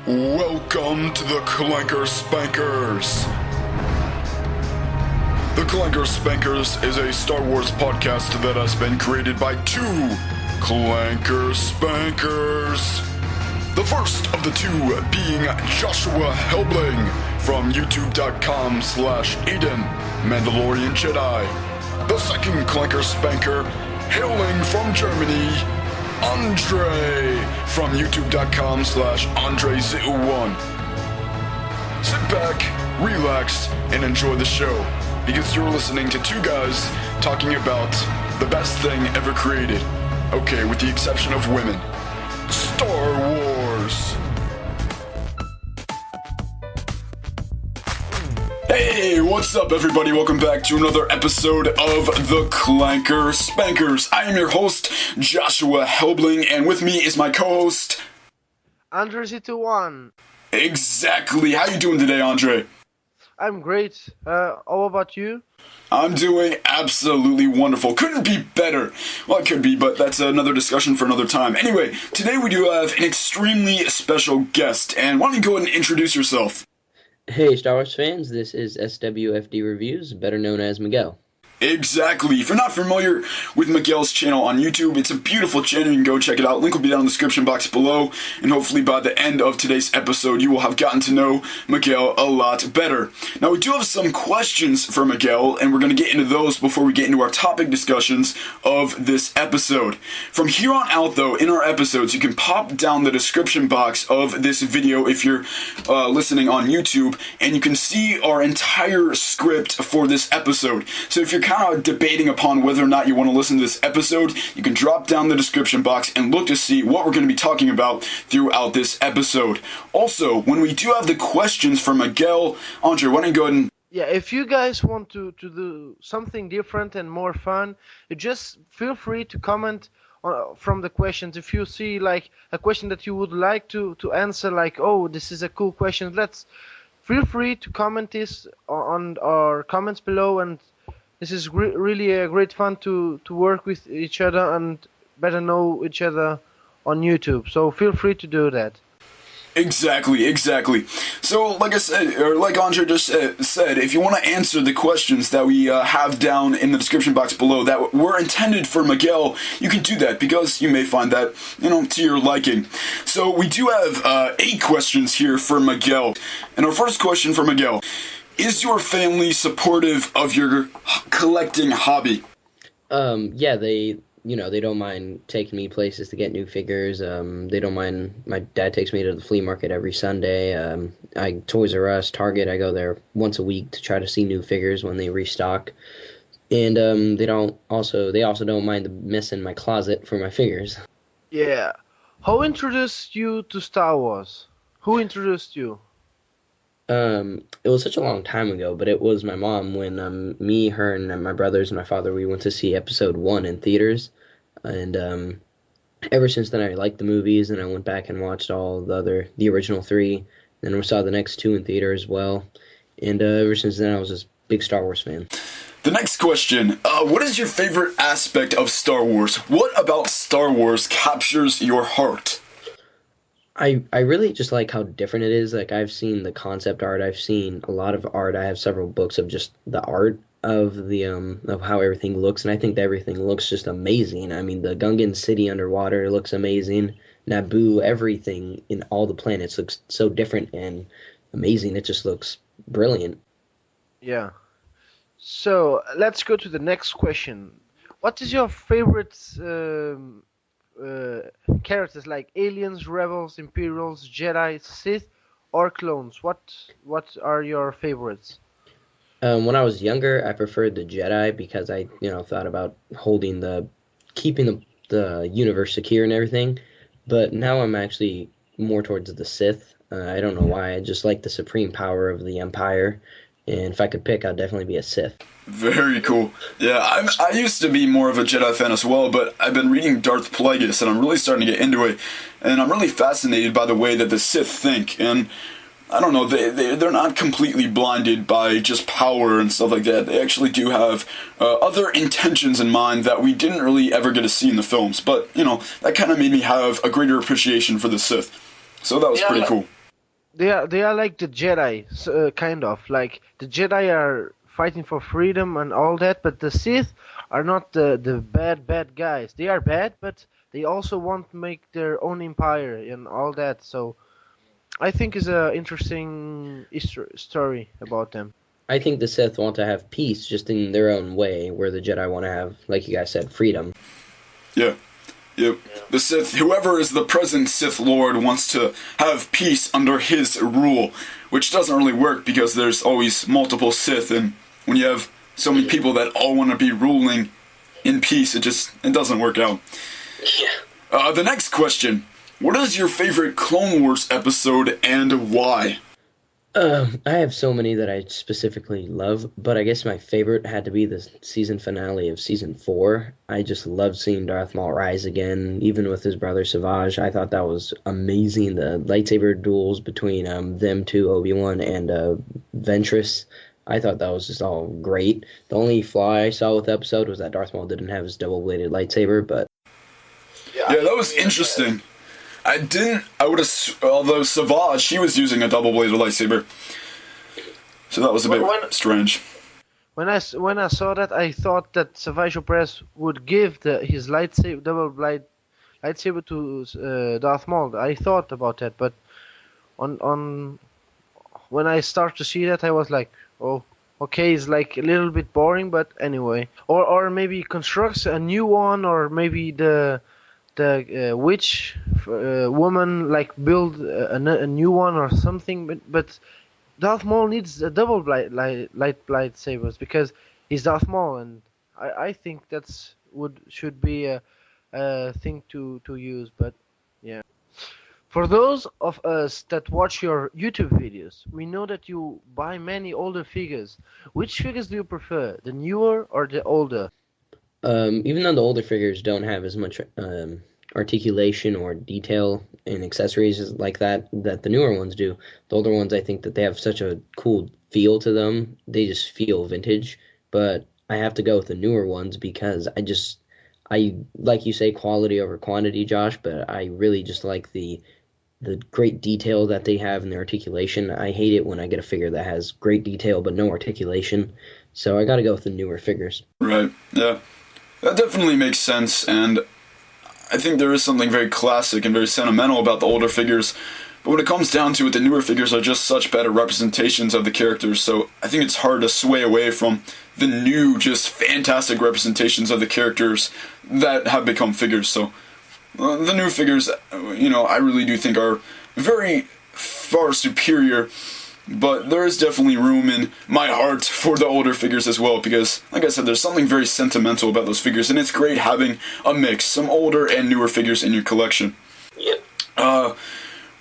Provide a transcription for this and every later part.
Welcome to the Clanker Spankers. The Clanker Spankers is a Star Wars podcast that has been created by two Clanker Spankers. The first of the two being Joshua Helbling from youtube.com/Eden, Mandalorian Jedi. The second Clanker Spanker, hailing from Germany, Andre from youtube.com/AndreZu1. Sit back, relax, and enjoy the show, because you're listening to two guys talking about the best thing ever created. Okay, with the exception of women. Star Wars. Hey, what's up everybody? Welcome back to another episode of the Clanker Spankers. I am your host, Joshua Helbling, and with me is my co-host, AndreZu1. Exactly. How you doing today, Andre? I'm great. How about you? I'm doing absolutely wonderful. Couldn't be better. Well, it could be, but that's another discussion for another time. Anyway, today we do have an extremely special guest, and why don't you go ahead and introduce yourself? Hey Star Wars fans, this is SWFDReviews, better known as Miguel. Exactly. If you're not familiar with Miguel's channel on YouTube, it's a beautiful channel. You can go check it out. Link will be down in the description box below. And hopefully by the end of today's episode, you will have gotten to know Miguel a lot better. Now, we do have some questions for Miguel, and we're going to get into those before we get into our topic discussions of this episode. From here on out, though, in our episodes, you can pop down the description box of this video if you're listening on YouTube, and you can see our entire script for this episode. So if you're kind of debating upon whether or not you want to listen to this episode, you can drop down the description box and look to see what we're going to be talking about throughout this episode. Also, when we do have the questions for Miguel, Andre, why don't you go ahead and... Yeah, if you guys want to do something different and more fun, you just feel free to comment from the questions. If you see like a question that you would like to answer, like, oh, this is a cool question, feel free to comment this on our comments below, and this is really a great fun to work with each other and better know each other on YouTube. So feel free to do that. Exactly. So, like I said, or like Andre just said, if you want to answer the questions that we have down in the description box below that were intended for Miguel, you can do that because you may find that, to your liking. So, we do have 8 questions here for Miguel. And our first question for Miguel: is your family supportive of your collecting hobby? Yeah, they don't mind taking me places to get new figures. They don't mind. My dad takes me to the flea market every Sunday. Toys R Us, Target, I go there once a week to try to see new figures when they restock. And they also don't mind the mess in my closet for my figures. Yeah. Who introduced you to Star Wars? Who introduced you? It was such a long time ago, but it was my mom when me, her, and my brothers and my father, we went to see episode 1 in theaters, and ever since then I liked the movies, and I went back and watched the original 3, then we saw the next 2 in theater as well, and ever since then I was just a big Star Wars fan. The next question, what is your favorite aspect of Star Wars? What about Star Wars captures your heart? I really just like how different it is. Like, I've seen the concept art, I've seen a lot of art, I have several books of just the art of the of how everything looks, and I think that everything looks just amazing. I mean, the Gungan city underwater looks amazing. Naboo, everything in all the planets looks so different and amazing. It just looks brilliant. Yeah. So let's go to the next question. What is your favorite characters, like aliens, rebels, Imperials, Jedi, Sith, or clones? What are your favorites? When I was younger, I preferred the Jedi because I thought about keeping the universe secure and everything. But now I'm actually more towards the Sith. I don't know why. I just like the supreme power of the Empire. And if I could pick, I'd definitely be a Sith. Very cool. Yeah, I used to be more of a Jedi fan as well, but I've been reading Darth Plagueis, and I'm really starting to get into it. And I'm really fascinated by the way that the Sith think. And I don't know, they're not completely blinded by just power and stuff like that. They actually do have other intentions in mind that we didn't really ever get to see in the films. But, that kind of made me have a greater appreciation for the Sith. So that was pretty cool. they are like the Jedi, kind of like the Jedi are fighting for freedom and all that, but the Sith are not the bad guys. They are bad, but they also want to make their own empire and all that. So I think is a interesting story about them. I think the Sith want to have peace just in their own way, where the Jedi want to have, like you guys said, freedom. Yeah. Yep. The Sith, whoever is the present Sith Lord, wants to have peace under his rule, which doesn't really work because there's always multiple Sith, and when you have so many people that all want to be ruling in peace, it doesn't work out. Yeah. The next question: what is your favorite Clone Wars episode and why? I have so many that I specifically love, but I guess my favorite had to be the season finale of season 4. I just loved seeing Darth Maul rise again, even with his brother Savage. I thought that was amazing. The lightsaber duels between them two, Obi-Wan and Ventress. I thought that was just all great. The only flaw I saw with the episode was that Darth Maul didn't have his double-bladed lightsaber, but Yeah, that was interesting. I would have, although Savage, she was using a double-bladed lightsaber. So that was a bit strange. When I saw that, I thought that Savage Opress would give his lightsaber to Darth Maul. I thought about that, but on when I start to see that, I was like, oh, okay, it's like a little bit boring, but anyway. Or maybe constructs a new one, or maybe the witch woman like build a new one or something. But Darth Maul needs a double lightsabers because he's Darth Maul, and I think should be a thing to use. But yeah. For those of us that watch your YouTube videos, we know that you buy many older figures. Which figures do you prefer, the newer or the older? even though the older figures don't have as much articulation or detail and accessories like that the newer ones do, the older ones, I think that they have such a cool feel to them. They just feel vintage. But I have to go with the newer ones because I like you say, quality over quantity, Josh, but I really just like the great detail that they have in their articulation. I hate it when I get a figure that has great detail but no articulation. So I got to go with the newer figures. Right, yeah. That definitely makes sense, and I think there is something very classic and very sentimental about the older figures. But when it comes down to it, the newer figures are just such better representations of the characters, so I think it's hard to sway away from the new, just fantastic representations of the characters that have become figures. So the new figures, I really do think are very far superior, but there is definitely room in my heart for the older figures as well, because, like I said, there's something very sentimental about those figures, and it's great having a mix, some older and newer figures in your collection. Yep.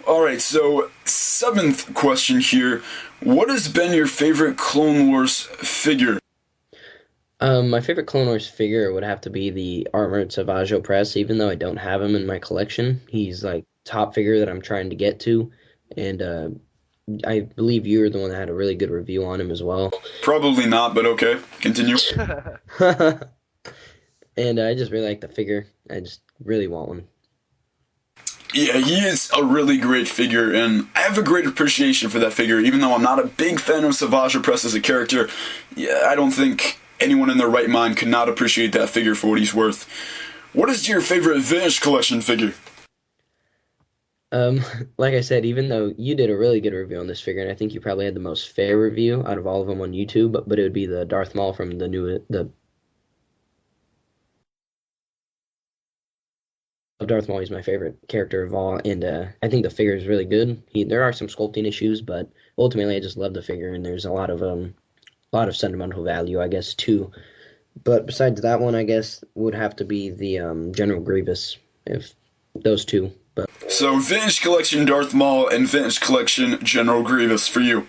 Alright, so 7th question here. What has been your favorite Clone Wars figure? My favorite Clone Wars figure would have to be the Armored Savage Opress, even though I don't have him in my collection. He's like top figure that I'm trying to get to, and I believe you're the one that had a really good review on him as well. Probably not, but okay. Continue. And I just really like the figure. I just really want one. Yeah, he is a really great figure, and I have a great appreciation for that figure, even though I'm not a big fan of Savage Opress as a character. Yeah, I don't think anyone in their right mind could not appreciate that figure for what he's worth. What is your favorite Vintage Collection figure? Like I said, even though you did a really good review on this figure, and I think you probably had the most fair review out of all of them on YouTube, but it would be the Darth Maul from the Darth Maul is my favorite character of all, and I think the figure is really good. There are some sculpting issues, but ultimately I just love the figure, and there's a lot of sentimental value, I guess, too. But besides that one, I guess would have to be the General Grievous, if those two. But So, Vintage Collection Darth Maul and Vintage Collection General Grievous for you.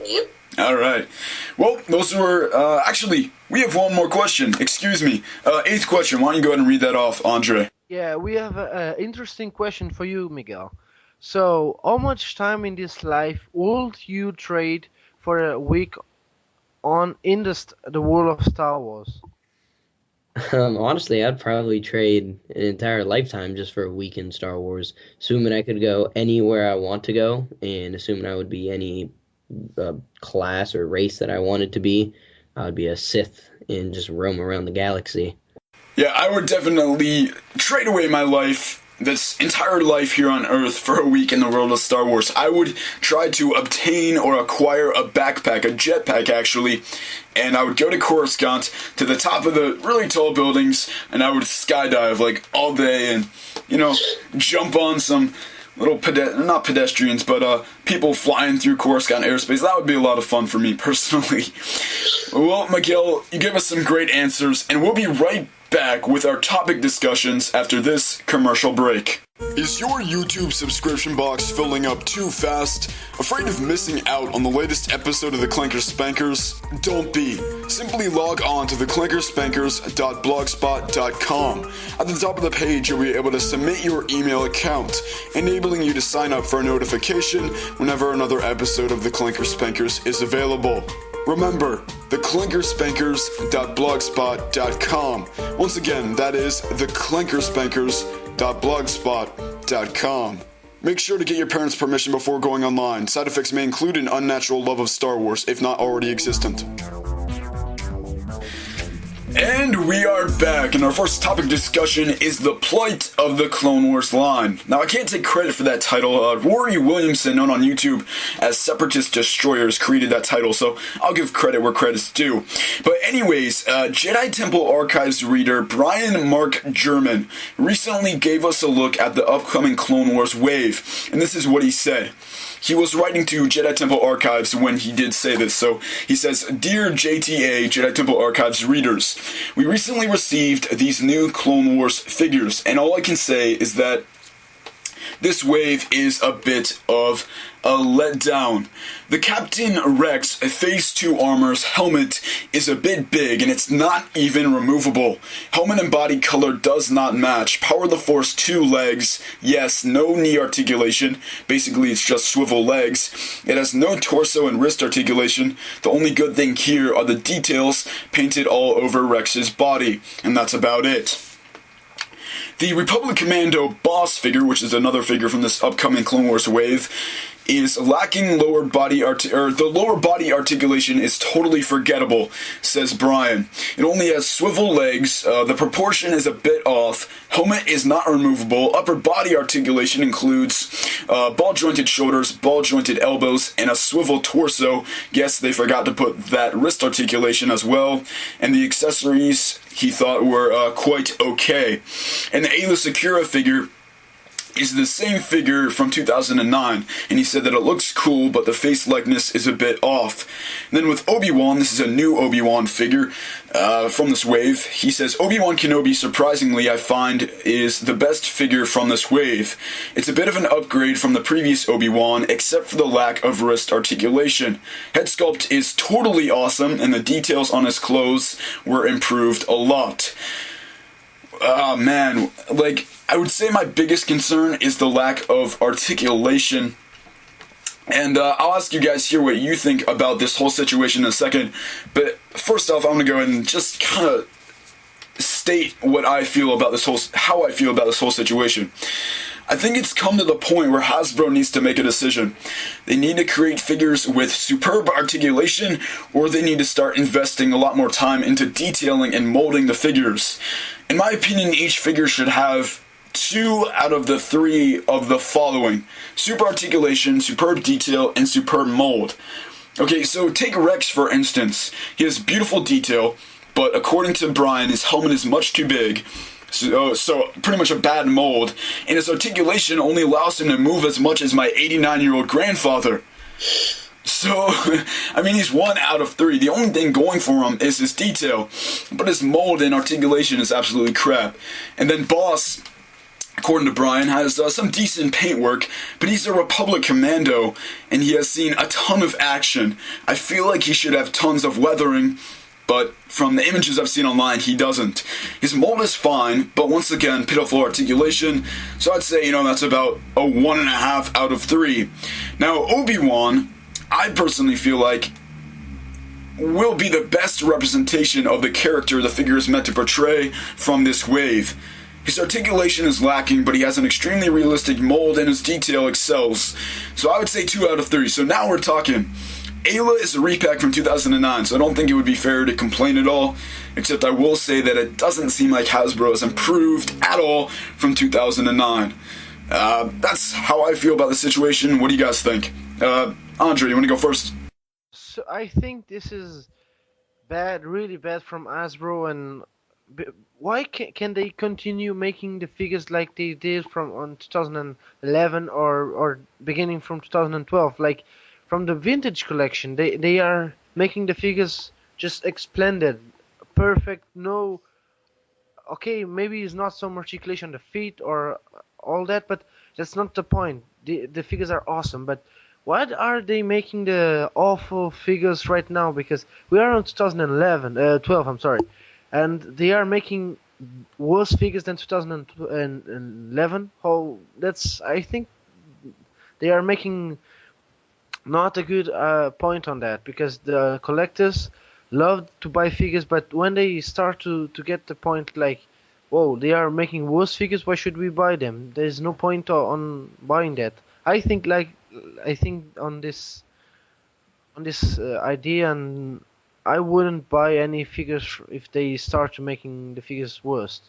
Yep. Alright. Well, those were, actually, we have one more question. Excuse me. 8th question. Why don't you go ahead and read that off, Andre? Yeah, we have an interesting question for you, Miguel. So, how much time in this life would you trade for a week in the world of Star Wars? Honestly, I'd probably trade an entire lifetime just for a week in Star Wars, assuming I could go anywhere I want to go, and assuming I would be any class or race that I wanted to be. I would be a Sith and just roam around the galaxy. Yeah, I would definitely trade away my life, this entire life here on Earth, for a week in the world of Star Wars. I would try to obtain or acquire a backpack, a jetpack actually, and I would go to Coruscant, to the top of the really tall buildings, and I would skydive like all day and, jump on some little not pedestrians, but people flying through Coruscant airspace. That would be a lot of fun for me personally. Well, Miguel, you gave us some great answers, and we'll be right back with our topic discussions after this commercial break. Is your YouTube subscription box filling up too fast? Afraid of missing out on the latest episode of the Clanker Spankers? Don't be. Simply log on to theclankerspankers.blogspot.com. At the top of the page, you'll be able to submit your email account, enabling you to sign up for a notification whenever another episode of the Clanker Spankers is available. Remember, theclankerspankers.blogspot.com. Once again, that is theclankerspankers.blogspot.com. Make sure to get your parents' permission before going online. Side effects may include an unnatural love of Star Wars, if not already existent. And we are back, and our first topic discussion is the plight of the Clone Wars line. Now, I can't take credit for that title. Rory Williamson, known on YouTube as Separatist Destroyers, created that title, so I'll give credit where credit's due. But anyways, Jedi Temple Archives reader Brian Mark German recently gave us a look at the upcoming Clone Wars wave, and this is what he said. He was writing to Jedi Temple Archives when he did say this, so he says, "Dear JTA, Jedi Temple Archives readers, we recently received these new Clone Wars figures, and all I can say is that this wave is a bit of a letdown. The Captain Rex Phase 2 armor's helmet is a bit big and it's not even removable. Helmet and body color does not match. Power of the Force 2 legs, yes, no knee articulation, basically it's just swivel legs. It has no torso and wrist articulation. The only good thing here are the details painted all over Rex's body, and that's about it. The Republic Commando boss figure, which is another figure from this upcoming Clone Wars wave, is lacking lower body the lower body articulation is totally forgettable, says Brian. It only has swivel legs, the proportion is a bit off, helmet is not removable, upper body articulation includes ball-jointed shoulders, ball-jointed elbows, and a swivel torso. Yes, they forgot to put that wrist articulation as well, and the accessories he thought were quite okay. And the Ayla Secura figure is the same figure from 2009, and he said that it looks cool, but the face likeness is a bit off. And then with Obi-Wan, this is a new Obi-Wan figure from this wave. He says, Obi-Wan Kenobi, surprisingly, I find, is the best figure from this wave. It's a bit of an upgrade from the previous Obi-Wan, except for the lack of wrist articulation. Head sculpt is totally awesome, and the details on his clothes were improved a lot. Oh man, I would say my biggest concern is the lack of articulation. And I'll ask you guys here what you think about this whole situation in a second. But first off, I'm going to go ahead and just kind of state what I feel about how I feel about this whole situation. I think it's come to the point where Hasbro needs to make a decision. They need to create figures with superb articulation, or they need to start investing a lot more time into detailing and molding the figures. In my opinion, each figure should have 2 out of the 3 of the following: super articulation, superb detail, and superb mold. Okay, so take Rex for instance. He has beautiful detail, but according to Brian, his helmet is much too big. So pretty much a bad mold, and his articulation only allows him to move as much as my 89-year-old grandfather. So, I mean, he's 1 out of 3. The only thing going for him is his detail, but his mold and articulation is absolutely crap. And then Boss, according to Brian, has some decent paintwork, but he's a Republic Commando, and he has seen a ton of action. I feel like he should have tons of weathering, but from the images I've seen online, he doesn't. His mold is fine, but once again, pitiful articulation, so I'd say, that's about a 1.5 out of 3. Now, Obi-Wan, I personally feel like will be the best representation of the character the figure is meant to portray from this wave. His articulation is lacking, but he has an extremely realistic mold and his detail excels. So I would say 2 out of 3. So now we're talking. Ayla is a repack from 2009, so I don't think it would be fair to complain at all, except I will say that it doesn't seem like Hasbro has improved at all from 2009. That's how I feel about the situation. What do you guys think? Andre, you want to go first? So I think this is bad, really bad from Hasbro, and why can they continue making the figures like they did from on 2011 or beginning from 2012? Like from the vintage collection, they are making the figures just splendid, perfect. No, okay, maybe it's not so much articulation on the feet or all that, but that's not the point. The figures are awesome, but what are they making the awful figures right now? Because we are on 12, I'm sorry, and they are making worse figures than 2011. How that's, I think they are making not a good point on that, because the collectors love to buy figures, but when they start to get the point like, whoa, they are making worse figures, why should we buy them? There's no point on buying that. I think on this idea, and I wouldn't buy any figures if they start making the figures worse.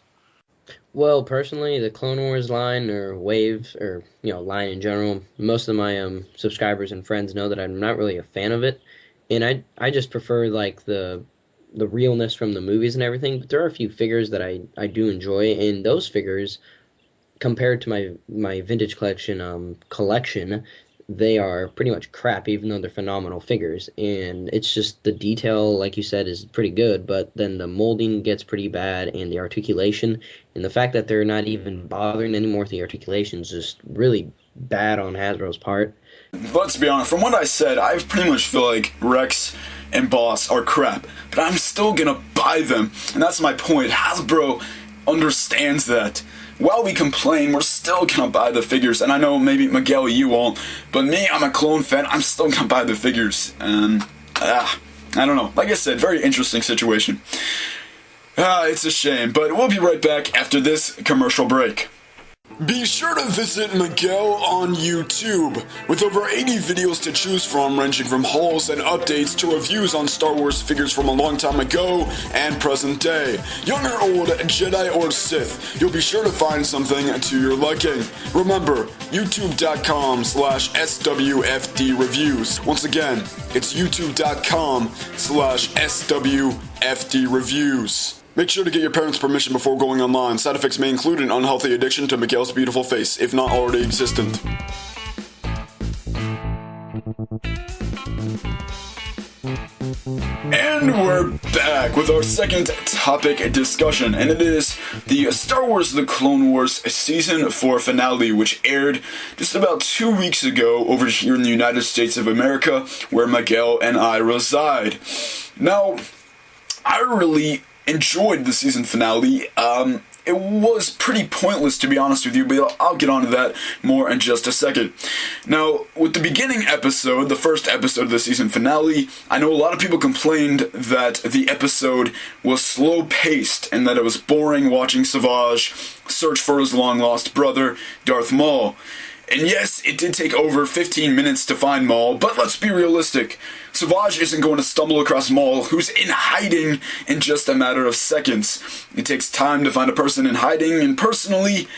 Well, personally, the Clone Wars line or wave or line in general, most of my subscribers and friends know that I'm not really a fan of it, and I just prefer like the realness from the movies and everything. But there are a few figures that I do enjoy, and those figures, compared to my vintage collection, they are pretty much crap, even though they're phenomenal figures. And it's just the detail, like you said, is pretty good, but then the molding gets pretty bad, and the articulation, and the fact that they're not even bothering anymore with the articulation is just really bad on Hasbro's part. Let's be honest, from what I said, I pretty much feel like Rex and Boss are crap, but I'm still gonna buy them, and that's my point. Hasbro understands that. While we complain, we're still gonna buy the figures, and I know maybe Miguel, you won't, but me, I'm a clone fan, I'm still gonna buy the figures, and I don't know. Like I said, very interesting situation. It's a shame, but we'll be right back after this commercial break. Be sure to visit Miguel on YouTube, with over 80 videos to choose from, ranging from hauls and updates to reviews on Star Wars figures from a long time ago and present day. Young or old, Jedi or Sith, you'll be sure to find something to your liking. Remember, youtube.com/SWFDReviews. Once again, it's youtube.com/SWFDReviews. Make sure to get your parents' permission before going online. Side effects may include an unhealthy addiction to Miguel's beautiful face, if not already existent. And we're back with our second topic discussion, and it is the Star Wars The Clone Wars Season 4 finale, which aired just about 2 weeks ago over here in the United States of America, where Miguel and I reside. Now, I really enjoyed the season finale. It was pretty pointless, to be honest with you, but I'll get onto that more in just a second. Now, with the beginning episode, the first episode of the season finale, I know a lot of people complained that the episode was slow-paced and that it was boring watching Savage search for his long-lost brother, Darth Maul. And yes, it did take over 15 minutes to find Maul, but let's be realistic. Savage isn't going to stumble across Maul, who's in hiding, in just a matter of seconds. It takes time to find a person in hiding, and personally,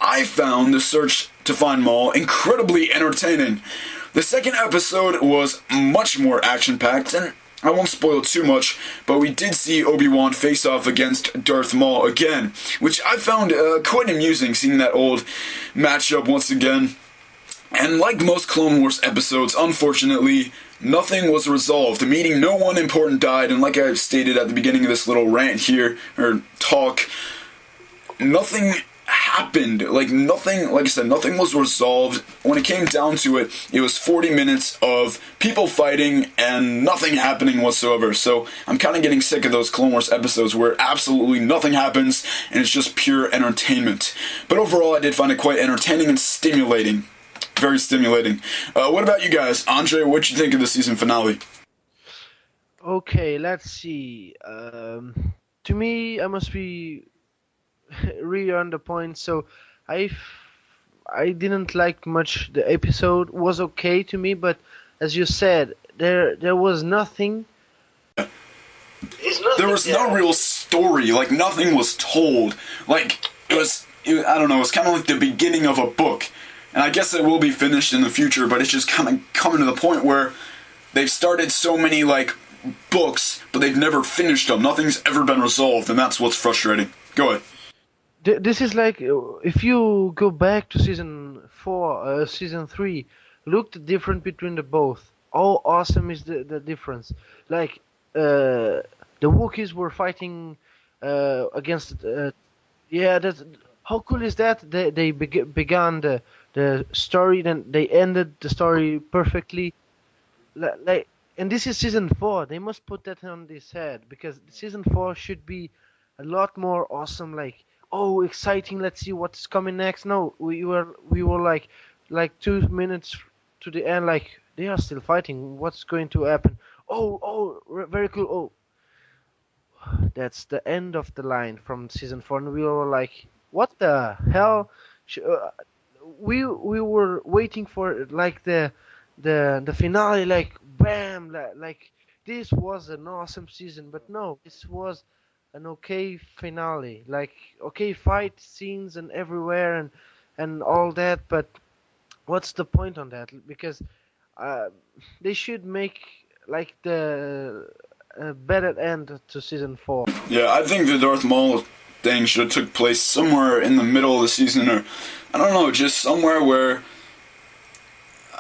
I found the search to find Maul incredibly entertaining. The second episode was much more action-packed, and I won't spoil too much, but we did see Obi-Wan face off against Darth Maul again, which I found quite amusing, seeing that old matchup once again. And like most Clone Wars episodes, unfortunately, nothing was resolved, meaning no one important died, and like I stated at the beginning of this little rant here, or talk, nothing happened. Like I said, nothing was resolved. When it came down to it, it was 40 minutes of people fighting and nothing happening whatsoever. So I'm kind of getting sick of those Clone Wars episodes where absolutely nothing happens and it's just pure entertainment. But overall, I did find it quite entertaining and stimulating. Very stimulating. What about you guys? Andre, what'd you think of the season finale? Okay, let's see. To me, I must be really on the point. So I I didn't like much. The episode was okay to me, but as you said, there was nothing. There's There nothing was no there. real story. Like, nothing was told. Like, I don't know, it's kind of like the beginning of a book. And I guess it will be finished in the future, but it's just kind of coming to the point where they've started so many, like, books, but they've never finished them. Nothing's ever been resolved, and that's what's frustrating. Go ahead. This is like if you go back to season 4, season 3, look the difference between the both. How awesome is the difference? Like the Wookiees were fighting against. Yeah, that's how cool is that? They began the story, then they ended the story perfectly. Like, and this is season 4. They must put that on this head because season 4 should be a lot more awesome. Like, oh, exciting! Let's see what's coming next. No, we were like 2 minutes to the end. Like, they are still fighting. What's going to happen? Oh, very cool. Oh, that's the end of the line from season 4, and we were like, what the hell? Sh- uh, we were waiting for like the finale, like bam, like this was an awesome season, but no, this was an okay finale, like okay fight scenes and everywhere and all that, but what's the point on that? Because uh, they should make like the better end to season 4. Yeah, I think the Darth Maul thing should have took place somewhere in the middle of the season, or I don't know, just somewhere where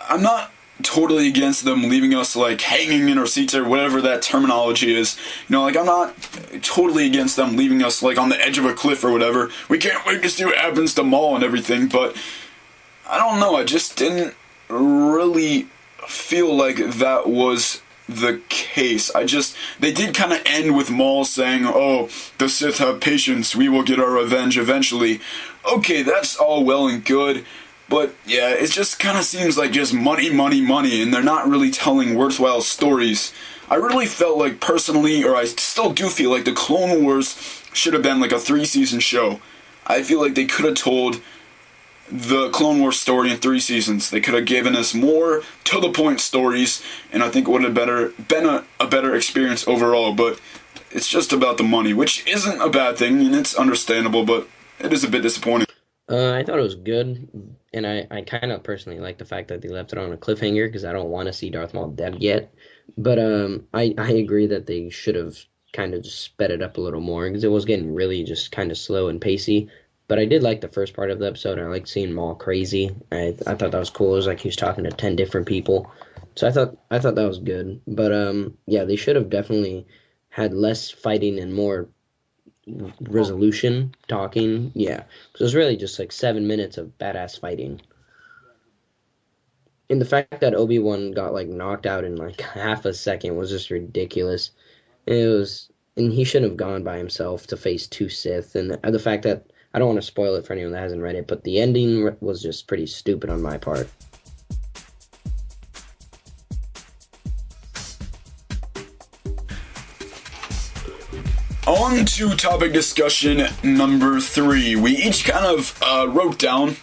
I'm not totally against them leaving us like hanging in our seats or whatever that terminology is. You know, like I'm not totally against them leaving us like on the edge of a cliff or whatever. We can't wait to see what happens to Maul and everything, but I don't know, I just didn't really feel like that was the case. They did kind of end with Maul saying, oh, the Sith have patience, we will get our revenge eventually. Okay, that's all well and good, but yeah, it just kind of seems like just money, money, money, and they're not really telling worthwhile stories. I really felt like personally, or I still do feel like the Clone Wars should have been like a 3-season show. I feel like they could have told the Clone Wars story in 3 seasons. They could have given us more to the point stories, and I think it would have been a better experience overall. But it's just about the money, which isn't a bad thing, and it's understandable, but it is a bit disappointing. I thought it was good, and I kind of personally like the fact that they left it on a cliffhanger because I don't want to see Darth Maul dead yet. But I agree that they should have kind of just sped it up a little more because it was getting really just kind of slow and pacey. But I did like the first part of the episode. I liked seeing Maul crazy. I thought that was cool. It was like he was talking to 10 different people. So I thought that was good. But yeah, they should have definitely had less fighting and more resolution talking. Yeah. So it was really just like 7 minutes of badass fighting. And the fact that Obi-Wan got like knocked out in like half a second was just ridiculous. And he shouldn't have gone by himself to face 2 Sith. And the fact that I don't want to spoil it for anyone that hasn't read it, but the ending was just pretty stupid on my part. On to topic discussion number 3. We each kind of wrote down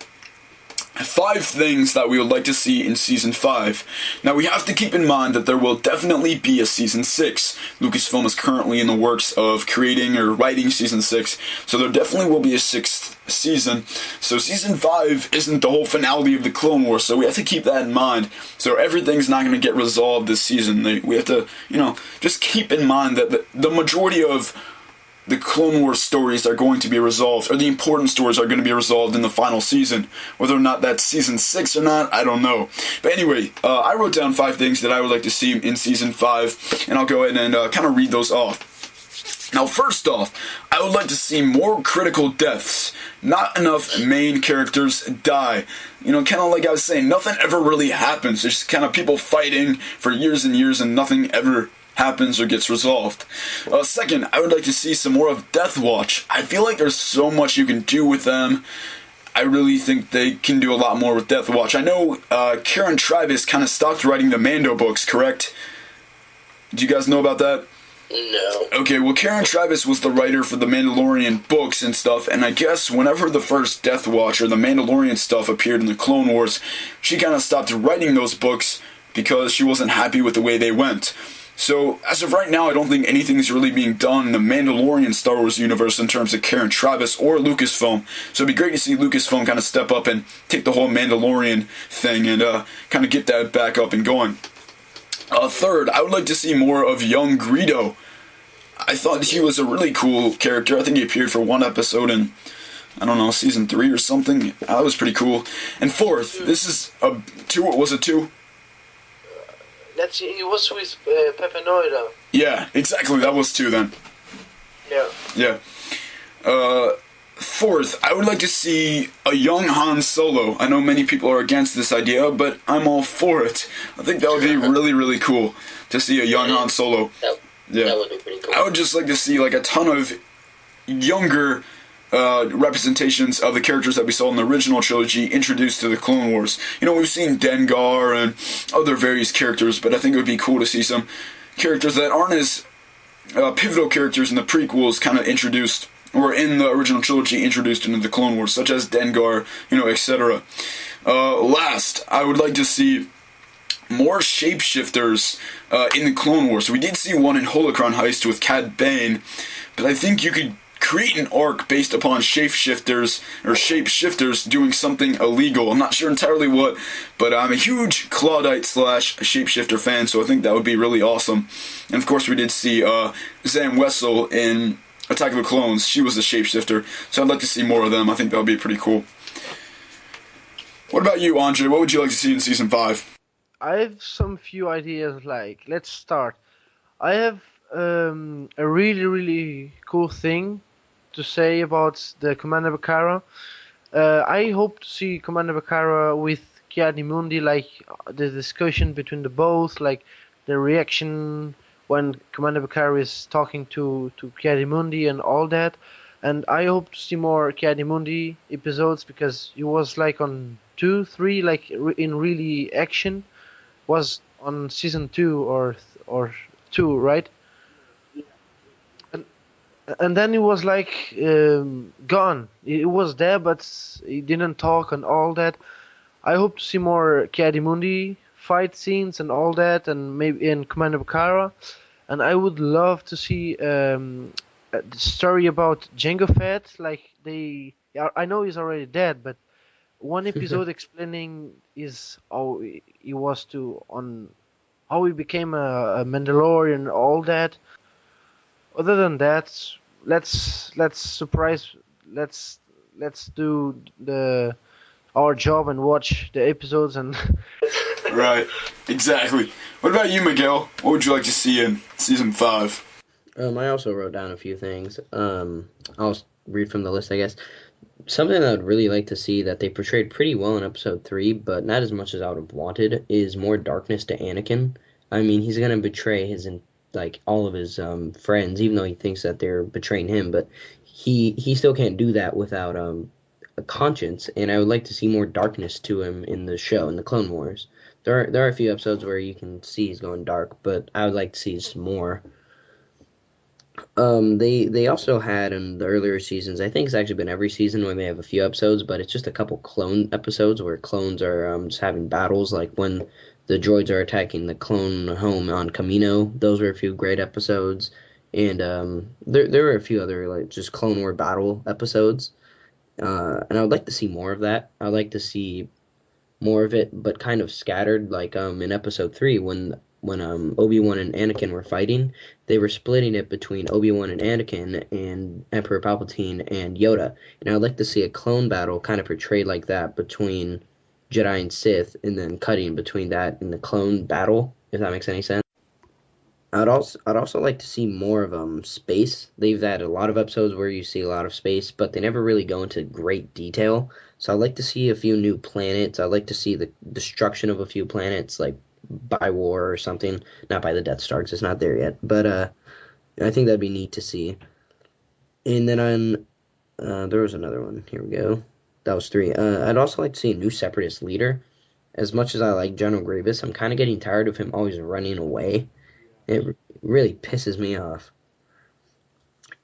5 things that we would like to see in Season 5. Now, we have to keep in mind that there will definitely be a Season 6. Lucasfilm is currently in the works of creating or writing Season 6, so there definitely will be a 6th season. So Season 5 isn't the whole finality of the Clone Wars, so we have to keep that in mind. So everything's not going to get resolved this season. We have to, just keep in mind that the majority of the Clone Wars stories are going to be resolved, or the important stories are going to be resolved in the final season. Whether or not that's Season 6 or not, I don't know. But anyway, I wrote down 5 things that I would like to see in Season 5, and I'll go ahead and kind of read those off. Now, first off, I would like to see more critical deaths. Not enough main characters die. Kind of like I was saying, nothing ever really happens. There's kind of people fighting for years and years and nothing ever happens or gets resolved. Second, I would like to see some more of Death Watch. I feel like there's so much you can do with them. I really think they can do a lot more with Death Watch. I know Karen Travis kind of stopped writing the Mando books, correct? Do you guys know about that? No. Okay, well, Karen Traviss was the writer for the Mandalorian books and stuff, and I guess whenever the first Death Watch or the Mandalorian stuff appeared in the Clone Wars, she kind of stopped writing those books because she wasn't happy with the way they went. So, as of right now, I don't think anything's really being done in the Mandalorian Star Wars universe in terms of Karen Traviss or Lucasfilm. So it'd be great to see Lucasfilm kind of step up and take the whole Mandalorian thing and kind of get that back up and going. Third, I would like to see more of young Greedo. I thought he was a really cool character. I think he appeared for one episode in, I don't know, season 3 or something. That was pretty cool. And fourth, this is a 2, was it 2? He was with Pepe Noida. Yeah, exactly, that was 2 then. Yeah. Fourth, I would like to see a young Han Solo. I know many people are against this idea, but I'm all for it. I think that would be really, really cool to see a young Han Solo. That would be pretty cool. I would just like to see like a ton of younger representations of the characters that we saw in the original trilogy introduced to the Clone Wars. You know, we've seen Dengar and other various characters, but I think it would be cool to see some characters that aren't as pivotal characters in the prequels kind of introduced, or in the original trilogy introduced into the Clone Wars, such as Dengar, you know, etc. Last, I would like to see more shapeshifters in the Clone Wars. We did see one in Holocron Heist with Cad Bane, but I think you could create an arc based upon shapeshifters doing something illegal. I'm not sure entirely what, but I'm a huge Claudite / shapeshifter fan, so I think that would be really awesome. And of course we did see Zam Wessel in Attack of the Clones. She was a shapeshifter, so I'd like to see more of them. I think that would be pretty cool. What about you, Andre? What would you like to see in Season 5? I have some few ideas. Like, let's start. I have a really, really cool thing to say about the Commander Bakara. I hope to see Commander Bakara with Ki-Adi-Mundi, like the discussion between the both, like the reaction when Commander Bakara is talking to Ki-Adi-Mundi and all that. And I hope to see more Ki-Adi-Mundi episodes, because he was like on 2, 3, like in really action. Was on season 2 or 2, right? And then he was like gone. He was there, but he didn't talk and all that. I hope to see more Ki-Adi-Mundi fight scenes and all that, and maybe in Commander Bakara. And I would love to see the story about Jango Fett. Like I know he's already dead, but one episode explaining how he was how he became a Mandalorian, all that. Other than that, let's do our job and watch the episodes and. Right, exactly. What about you, Miguel? What would you like to see in Season 5? I also wrote down a few things. I'll read from the list, I guess. Something I would really like to see that they portrayed pretty well in Episode 3, but not as much as I would have wanted, is more darkness to Anakin. I mean, he's going to betray all of his friends, even though he thinks that they're betraying him, but he still can't do that without a conscience, and I would like to see more darkness to him in the show, in the Clone Wars. There are a few episodes where you can see he's going dark, but I would like to see some more. They also had in the earlier seasons, I think it's actually been every season where they have a few episodes, but it's just a couple clone episodes where clones are just having battles, like when the droids are attacking the clone home on Kamino. Those were a few great episodes, and there were a few other like just Clone War battle episodes, and I would like to see more of that. I'd like to see more of it, but kind of scattered, like in Episode 3 when Obi-Wan and Anakin were fighting, they were splitting it between Obi-Wan and Anakin and Emperor Palpatine and Yoda. And I'd like to see a clone battle kind of portrayed like that between Jedi and Sith, and then cutting between that and the clone battle, if that makes any sense. I'd also like to see more of space. They've had a lot of episodes where you see a lot of space, but they never really go into great detail. So I'd like to see a few new planets. I'd like to see the destruction of a few planets, like by war or something. Not by the Death Star, 'cause it's not there yet. But I think that'd be neat to see. And then there was another one. Here we go. That was 3. I'd also like to see a new Separatist leader. As much as I like General Grievous, I'm kind of getting tired of him always running away. It really pisses me off.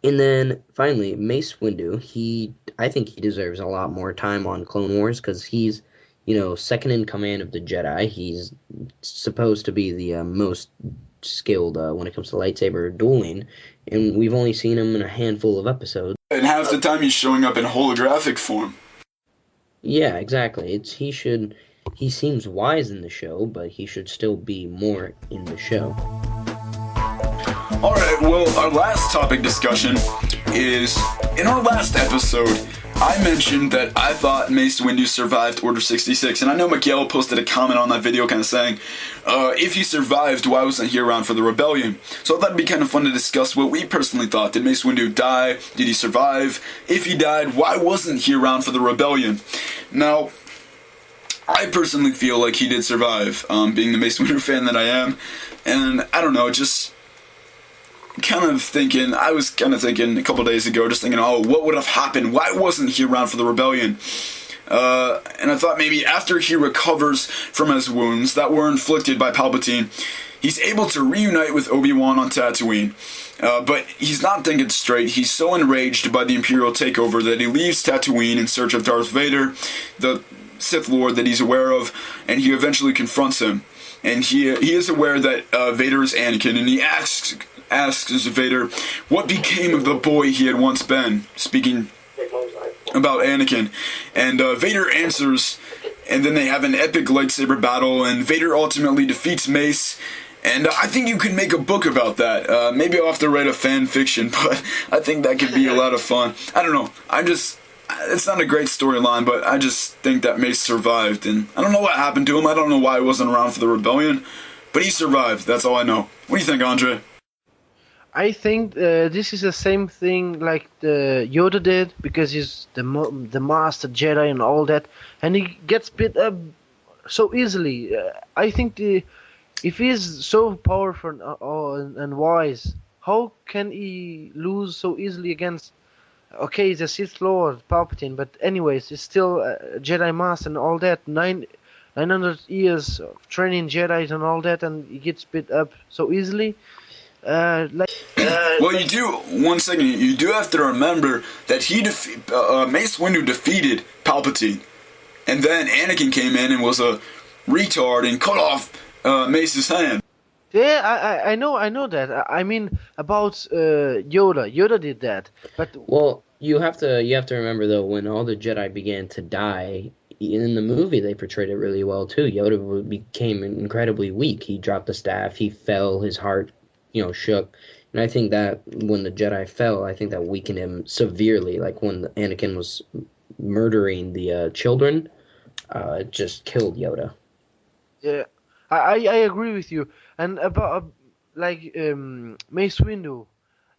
And then finally, Mace Windu. I think he deserves a lot more time on Clone Wars because he's, second in command of the Jedi. He's supposed to be the most skilled when it comes to lightsaber dueling, and we've only seen him in a handful of episodes. And half the time he's showing up in holographic form. Yeah, exactly. He seems wise in the show, but he should still be more in the show. Alright, well, our last topic discussion is, in our last episode, I mentioned that I thought Mace Windu survived Order 66, and I know Miguel posted a comment on that video kind of saying, if he survived, why wasn't he around for the rebellion? So I thought it'd be kind of fun to discuss what we personally thought. Did Mace Windu die? Did he survive? If he died, why wasn't he around for the rebellion? Now, I personally feel like he did survive, being the Mace Windu fan that I am, and I don't know, just I was kind of thinking a couple days ago, just thinking, oh, what would have happened? Why wasn't he around for the rebellion? And I thought maybe after he recovers from his wounds that were inflicted by Palpatine, he's able to reunite with Obi-Wan on Tatooine. But he's not thinking straight. He's so enraged by the Imperial takeover that he leaves Tatooine in search of Darth Vader, the Sith Lord that he's aware of, and he eventually confronts him. And he is aware that Vader is Anakin, and he asks Vader what became of the boy he had once been, speaking about Anakin. And Vader answers, and then they have an epic lightsaber battle, and Vader ultimately defeats Mace. And I think you could make a book about that. Maybe I'll have to write a fan fiction, but I think that could be a lot of fun. I don't know. It's not a great storyline, but I just think that Mace survived, and I don't know what happened to him. I don't know why he wasn't around for the rebellion, but he survived. That's all I know. What do you think, Andre? I think this is the same thing like the Yoda did, because he's the master Jedi and all that, and he gets beat up so easily. I think if he's so powerful and wise, how can he lose so easily against? Okay, he's a Sith Lord, Palpatine, but anyways, he's still a Jedi Master and all that. 900 years of training Jedi and all that, and he gets beat up so easily. Well, you do have to remember that Mace Windu defeated Palpatine, and then Anakin came in and was a retard and cut off Mace's hand. Yeah, I know that. I mean about Yoda. Yoda did that, but well, you have to remember though, when all the Jedi began to die in the movie, they portrayed it really well too. Yoda became incredibly weak. He dropped the staff. He fell. His heart, shook. And I think that when the Jedi fell, I think that weakened him severely. Like when Anakin was murdering the children, it just killed Yoda. Yeah, I agree with you. And about Mace Windu,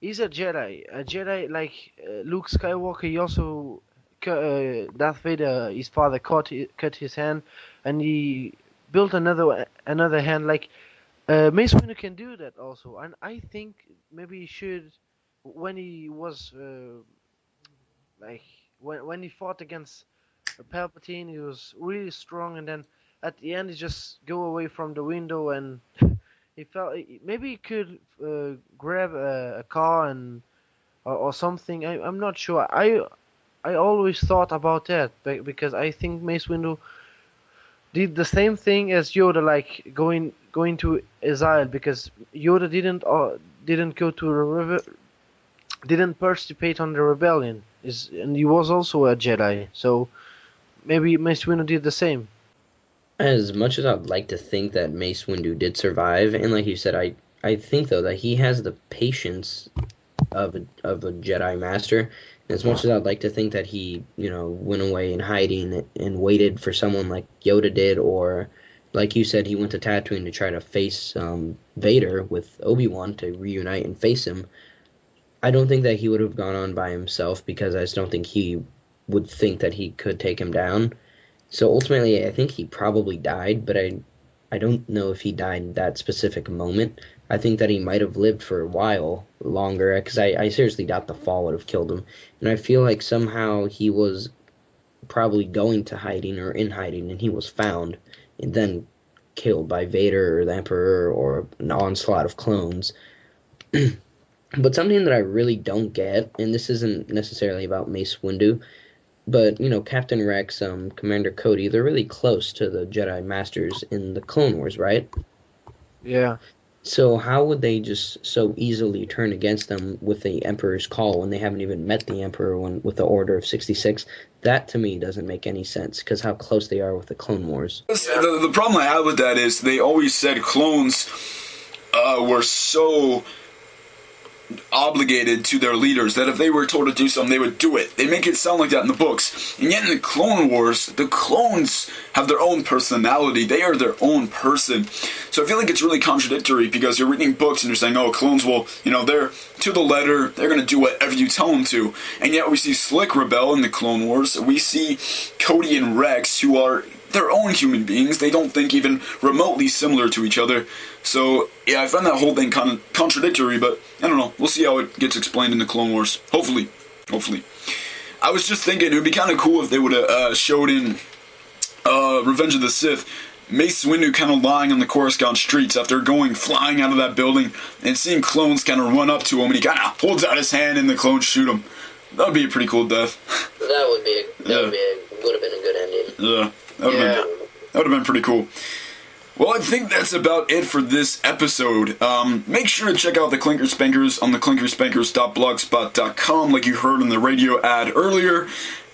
he's a Jedi. A Jedi like Luke Skywalker. He also Darth Vader, his father, cut his hand, and he built another hand. Like Mace Windu can do that also, and I think maybe he should. When he was when he fought against Palpatine, he was really strong, and then at the end he just go away from the window, and he felt maybe he could grab a car and or something. I'm not sure. I always thought about that because I think Mace Windu did the same thing as Yoda, like going to exile, because Yoda didn't go to didn't participate on the rebellion, and he was also a Jedi. So maybe Mace Windu did the same. As much as I'd like to think that Mace Windu did survive, and like you said, I think though that he has the patience of a Jedi Master. And as much as I'd like to think that he, went away in hiding and waited for someone like Yoda did, or like you said, he went to Tatooine to try to face Vader with Obi-Wan to reunite and face him. I don't think that he would have gone on by himself, because I just don't think he would think that he could take him down. So ultimately, I think he probably died, but I don't know if he died in that specific moment. I think that he might have lived for a while longer, because I seriously doubt the fall would have killed him. And I feel like somehow he was probably going to hiding or in hiding, and he was found and then killed by Vader or the Emperor or an onslaught of clones. But something that I really don't get, and this isn't necessarily about Mace Windu, but, Captain Rex, Commander Cody, they're really close to the Jedi Masters in the Clone Wars, right? Yeah. So how would they just so easily turn against them with the Emperor's call when they haven't even met the Emperor with the Order of 66? That, to me, doesn't make any sense, because how close they are with the Clone Wars. The problem I have with that is they always said clones were so obligated to their leaders that if they were told to do something, they would do it. They make it sound like that in the books. And yet in the Clone Wars, the clones have their own personality. They are their own person. So I feel like it's really contradictory because you're reading books and you're saying, oh, clones will, they're to the letter, they're going to do whatever you tell them to. And yet we see Slick rebel in the Clone Wars. We see Cody and Rex, who are their own human beings. They don't think even remotely similar to each other. So, yeah, I find that whole thing kind of contradictory, but I don't know. We'll see how it gets explained in the Clone Wars. Hopefully. I was just thinking it would be kind of cool if they would have showed in Revenge of the Sith Mace Windu kind of lying on the Coruscant streets after going flying out of that building and seeing clones kind of run up to him and he kind of holds out his hand and the clones shoot him. That would be a pretty cool death. That would have been a good ending. Yeah. That would have been pretty cool. Well, I think that's about it for this episode. Make sure to check out the Clinker Spankers on the clinkerspankers.blogspot.com like you heard in the radio ad earlier.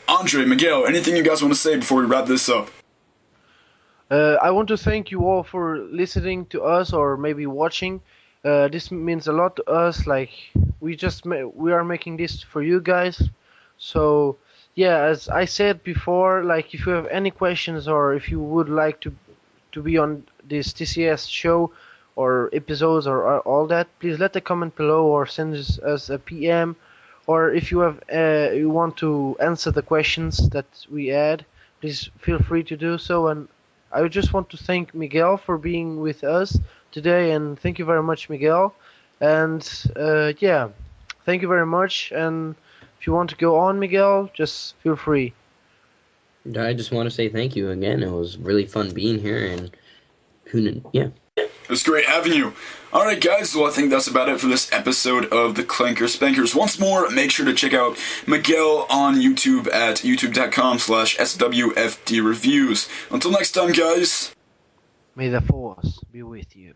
Andre, Miguel, anything you guys want to say before we wrap this up? I want to thank you all for listening to us or maybe watching. This means a lot to us. Like we are making this for you guys. So yeah, as I said before, like if you have any questions or if you would like to be on this TCS show or episodes or all that, please let a comment below or send us a PM. Or if you have you want to answer the questions that we add, please feel free to do so. And I just want to thank Miguel for being with us today, and thank you very much, Miguel. And yeah, thank you very much. And if you want to go on, Miguel, just feel free. I just want to say thank you again. It was really fun being here, and It was great having you. Alright guys, well I think that's about it for this episode of the Clanker Spankers. Once more, make sure to check out Miguel on YouTube at youtube.com/SWFDReviews. Until next time guys. May the Force be with you.